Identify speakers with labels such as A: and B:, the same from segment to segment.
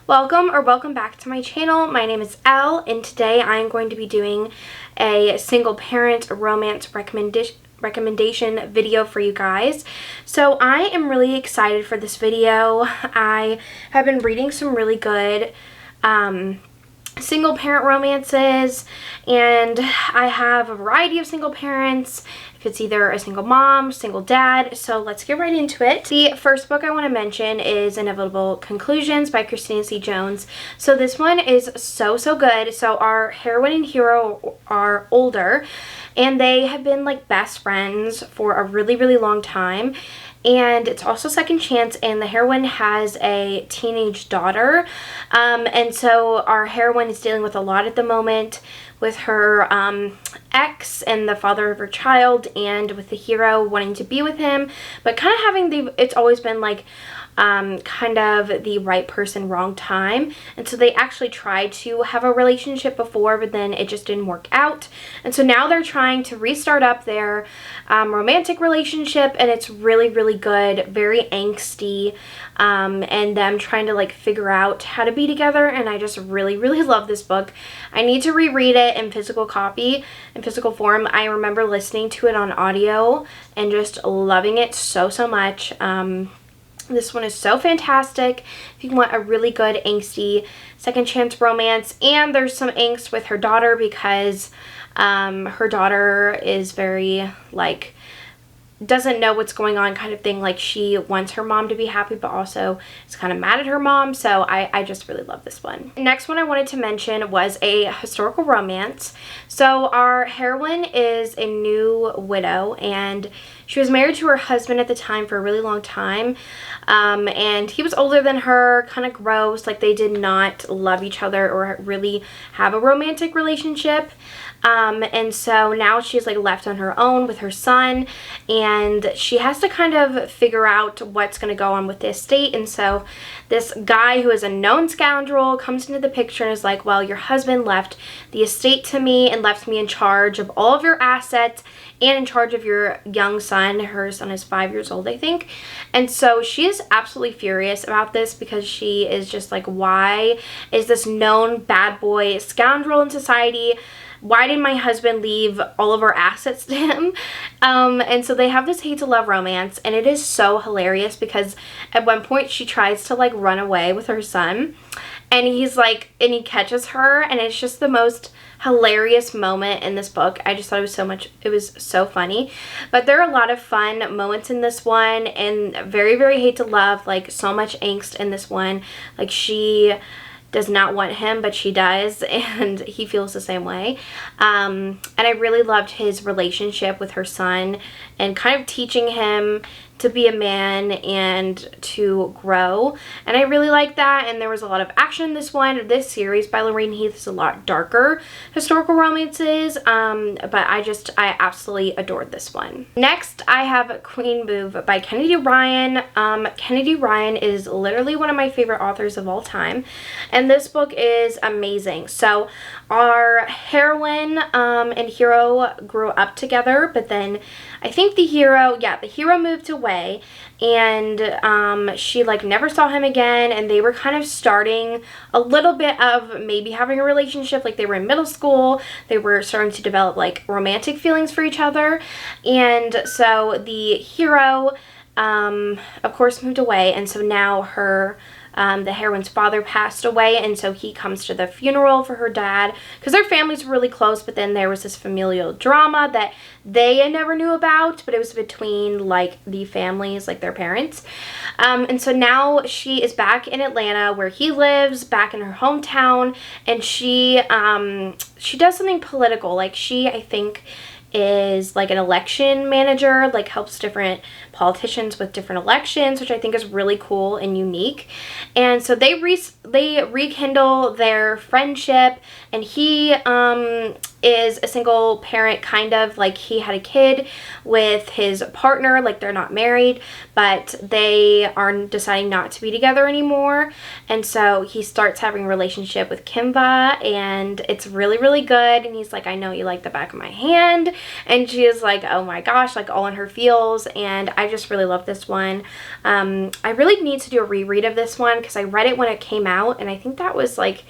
A: Welcome back to my channel. My name is Elle, and today I am going to be doing a single parent romance recommendation video for you guys. So I am really excited for this video. I have been reading some really good single parent romances, and I have a variety of single parents. If it's either a single mom, single dad. So let's get right into it. The first book I want to mention is Inevitable Conclusions by Christina C. Jones. So this one is so good. So our heroine and hero are older, and they have been like best friends for a really long time. And it's also second chance, and the heroine has a teenage daughter, and so our heroine is dealing with a lot at the moment with her ex and the father of her child, and with the hero wanting to be with him, but kind of having it's always been like kind of the right person, wrong time. And so they actually tried to have a relationship before, but then it just didn't work out. And so now they're trying to restart up their romantic relationship, and it's really good, very angsty, and them trying to like figure out how to be together. And I just really love this book. I need to reread it in physical form. I remember listening to it on audio and just loving it so much. This one is so fantastic if you want a really good angsty second chance romance. And there's some angst with her daughter because her daughter is very like doesn't know what's going on kind of thing. Like she wants her mom to be happy, but also is kind of mad at her mom. So I just really love this one. The next one I wanted to mention was a historical romance. So our heroine is a new widow, and she was married to her husband at the time for a really long time. And he was older than her, kind of gross, like they did not love each other or really have a romantic relationship. And so now she's like left on her own with her son, and she has to kind of figure out what's going to go on with the estate. And so this guy who is a known scoundrel comes into the picture and is like, well, your husband left the estate to me and left me in charge of all of your assets and in charge of your young son. Her son is 5 years old, I think. And so she is absolutely furious about this because she is just like, why is this known bad boy scoundrel in society? Why did my husband leave all of our assets to him? And so they have this hate to love romance, and it is so hilarious because at one point she tries to like run away with her son, and he's like, and he catches her, and it's just the most hilarious moment in this book. I just thought it was so funny. But there are a lot of fun moments in this one, and very hate to love, like so much angst in this one. Like she does not want him, but she does, and he feels the same way. And I really loved his relationship with her son and kind of teaching him to be a man and to grow, and I really like that. And there was a lot of action in this one. This series by Lorraine Heath is a lot darker historical romances, but I absolutely adored this one. Next I have Queen Move by Kennedy Ryan. Kennedy Ryan is literally one of my favorite authors of all time, and this book is amazing. So our heroine and hero grew up together, but then I think the hero moved away, and she like never saw him again, and they were kind of starting a little bit of maybe having a relationship. Like they were in middle school, they were starting to develop like romantic feelings for each other. And so the hero of course moved away, and so now the heroine's father passed away, and so he comes to the funeral for her dad because their families were really close. But then there was this familial drama that they never knew about, but it was between like the families, like their parents. And so now she is back in Atlanta where he lives, back in her hometown, and she does something political. Like I think is like an election manager, like helps different politicians with different elections, which I think is really cool and unique. And so they rekindle their friendship, and he is a single parent, kind of like he had a kid with his partner, like they're not married, but they are deciding not to be together anymore. And so he starts having a relationship with Kimba, and it's really good. And he's like, I know you like the back of my hand, and she is like, oh my gosh, like all in her feels. And I just really love this one. I really need to do a reread of this one because I read it when it came out, and I think that was like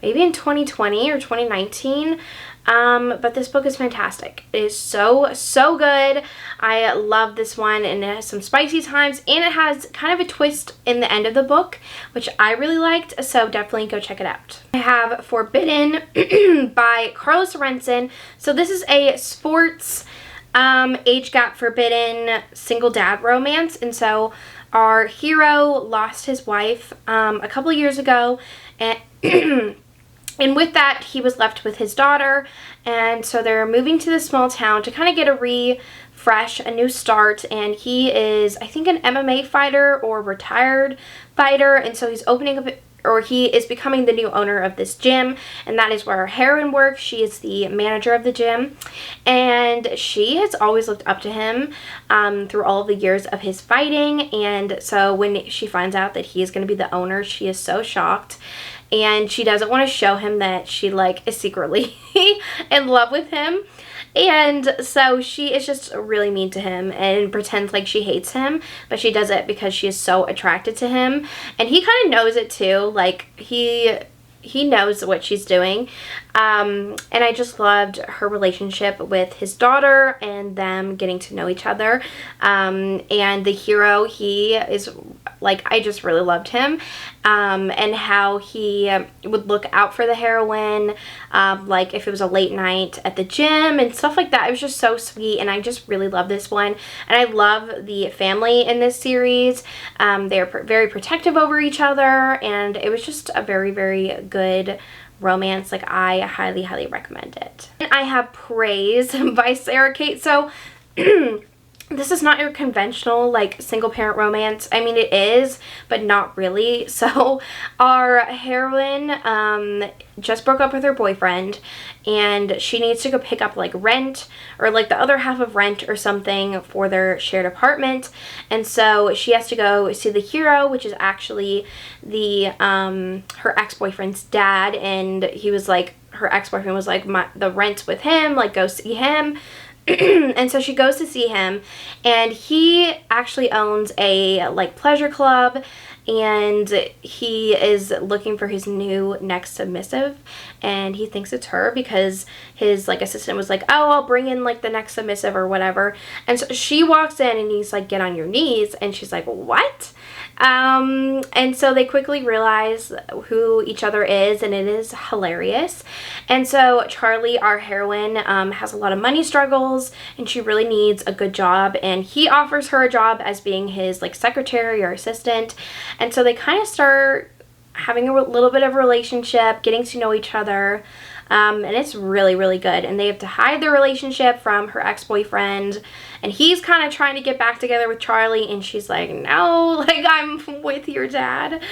A: maybe in 2020 or 2019. But this book is fantastic. It is so, so good. I love this one, and it has some spicy times, and it has kind of a twist in the end of the book, which I really liked, so definitely go check it out. I have Forbidden by Carlos Sorensen. So this is a sports, age gap forbidden single dad romance, and so our hero lost his wife a couple of years ago, and and with that, he was left with his daughter, and so they're moving to this small town to kind of get a refresh, a new start, and he is, I think, an MMA fighter or retired fighter, and so he's opening up, or he is becoming the new owner of this gym, and that is where our heroine works. She is the manager of the gym, and she has always looked up to him through all of the years of his fighting, and so when she finds out that he is going to be the owner, she is so shocked. And she doesn't want to show him that she, like, is secretly in love with him. And so she is just really mean to him and pretends like she hates him. But she does it because she is so attracted to him. And he kind of knows it too. Like, he knows what she's doing. And I just loved her relationship with his daughter and them getting to know each other. And the hero, he is, like, I just really loved him. And how he would look out for the heroine, like if it was a late night at the gym and stuff like that. It was just so sweet, and I just really love this one. And I love the family in this series. They're very protective over each other, and it was just a very, very good romance. Like, I highly, highly recommend it. And I have Praise by Sarah Kate. So this is not your conventional, like, single parent romance. I mean, it is, but not really. So our heroine just broke up with her boyfriend, and she needs to go pick up, like, rent, or like the other half of rent or something for their shared apartment. And so she has to go see the hero, which is actually the her ex-boyfriend's dad. And he was like, her ex-boyfriend was like, the rent's with him, like, go see him. And so she goes to see him, and he actually owns a, like, pleasure club, and he is looking for his new next submissive, and he thinks it's her because his, like, assistant was like, oh, I'll bring in, like, the next submissive or whatever. And so she walks in, and he's like, get on your knees, and she's like, what? And so they quickly realize who each other is, and it is hilarious. And so Charlie, our heroine, has a lot of money struggles, and she really needs a good job, and he offers her a job as being his, like, secretary or assistant. And so they kind of start having a little bit of a relationship, getting to know each other. And it's really, really good. And they have to hide their relationship from her ex-boyfriend. And he's kind of trying to get back together with Charlie. And she's like, no, like, I'm with your dad.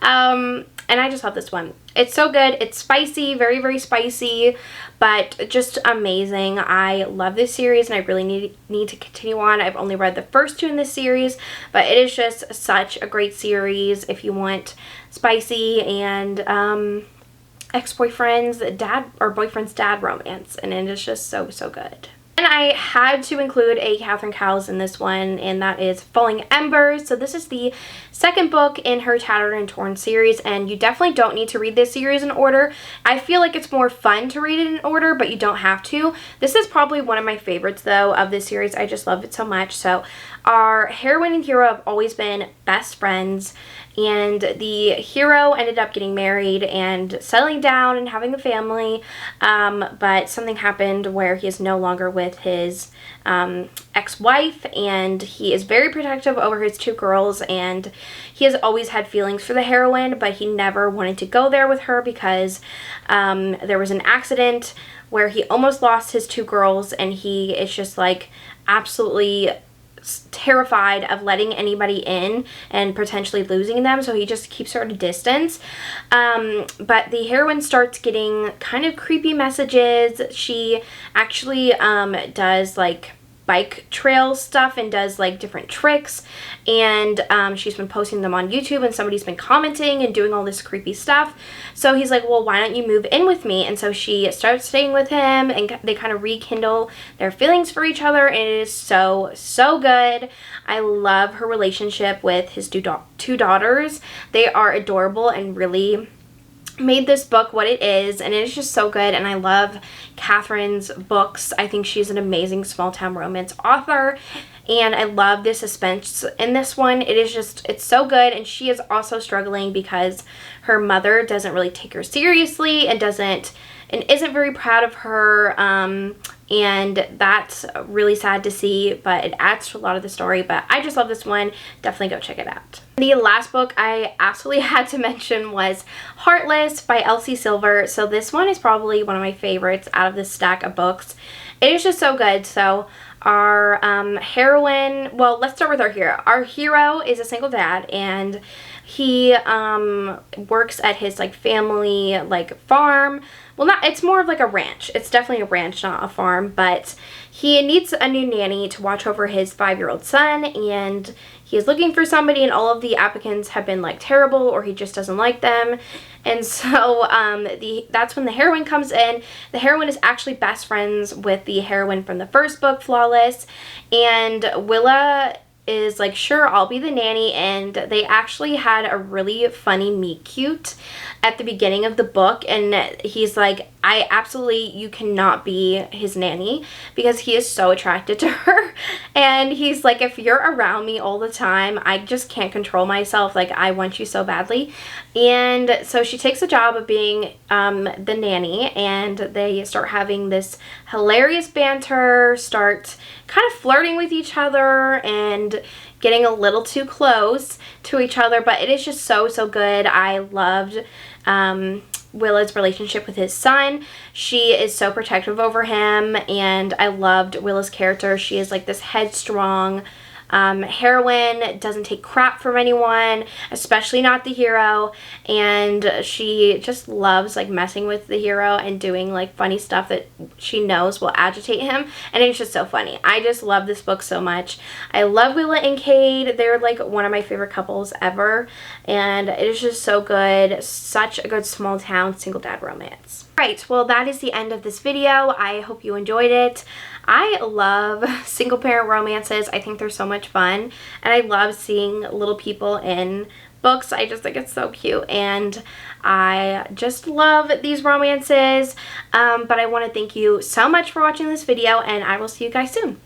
A: And I just love this one. It's so good. It's spicy, very, very spicy, but just amazing. I love this series, and I really need to continue on. I've only read the first two in this series, but it is just such a great series if you want spicy and ex-boyfriend's dad or boyfriend's dad romance, and it is just so, so good. And I had to include a Catherine Cowles in this one, and that is Falling Embers. So this is the second book in her Tattered and Torn series, and you definitely don't need to read this series in order. I feel like it's more fun to read it in order, but you don't have to. This is probably one of my favorites, though, of this series. I just love it so much. So our heroine and hero have always been best friends, and the hero ended up getting married and settling down and having a family, but something happened where he is no longer with his ex-wife, and he is very protective over his two girls, and he has always had feelings for the heroine, but he never wanted to go there with her because there was an accident where he almost lost his two girls, and he is just, like, absolutely terrified of letting anybody in and potentially losing them, so he just keeps her at a distance. But the heroine starts getting kind of creepy messages. She actually does, like, bike trail stuff and does like different tricks, and she's been posting them on YouTube, and somebody's been commenting and doing all this creepy stuff. So he's like, well, why don't you move in with me? And so she starts staying with him, and they kind of rekindle their feelings for each other, and it is so good. I love her relationship with his two daughters. They are adorable and really made this book what it is, and it is just so good. And I love Catherine's books. I think she's an amazing small town romance author, and I love the suspense in this one. It is just, it's so good. And she is also struggling because her mother doesn't really take her seriously and isn't very proud of her, and that's really sad to see, but it adds to a lot of the story. But I just love this one. Definitely go check it out. The last book I absolutely had to mention was Heartless by Elsie Silver. So this one is probably one of my favorites out of this stack of books. It is just so good. So our heroine, well, let's start with our hero. Our hero is a single dad, and he works at his like family like farm. Well, it's more of like a ranch. It's definitely a ranch, not a farm, but he needs a new nanny to watch over his 5-year-old son, and he is looking for somebody, and all of the applicants have been like terrible, or he just doesn't like them. And so that's when the heroine comes in. The heroine is actually best friends with the heroine from the first book, Flawless, and Willa is like, sure, I'll be the nanny. And they actually had a really funny meet cute at the beginning of the book, and he's like, you cannot be his nanny because he is so attracted to her. And he's like, if you're around me all the time, I just can't control myself. Like, I want you so badly. And so she takes the job of being the nanny, and they start having this hilarious banter, start kind of flirting with each other and getting a little too close to each other. But it is just so good. I loved Willa's relationship with his son. She is so protective over him, and I loved Willa's character. She is like this headstrong heroine, doesn't take crap from anyone, especially not the hero, and she just loves like messing with the hero and doing like funny stuff that she knows will agitate him, and it's just so funny. I just love this book so much. I love Willa and Cade. They're like one of my favorite couples ever, and it is just so good. Such a good small town single dad romance. Alright, well, that is the end of this video. I hope you enjoyed it. I love single parent romances. I think they're so much fun, and I love seeing little people in books. I just think it's so cute, and I just love these romances. But I want to thank you so much for watching this video, and I will see you guys soon.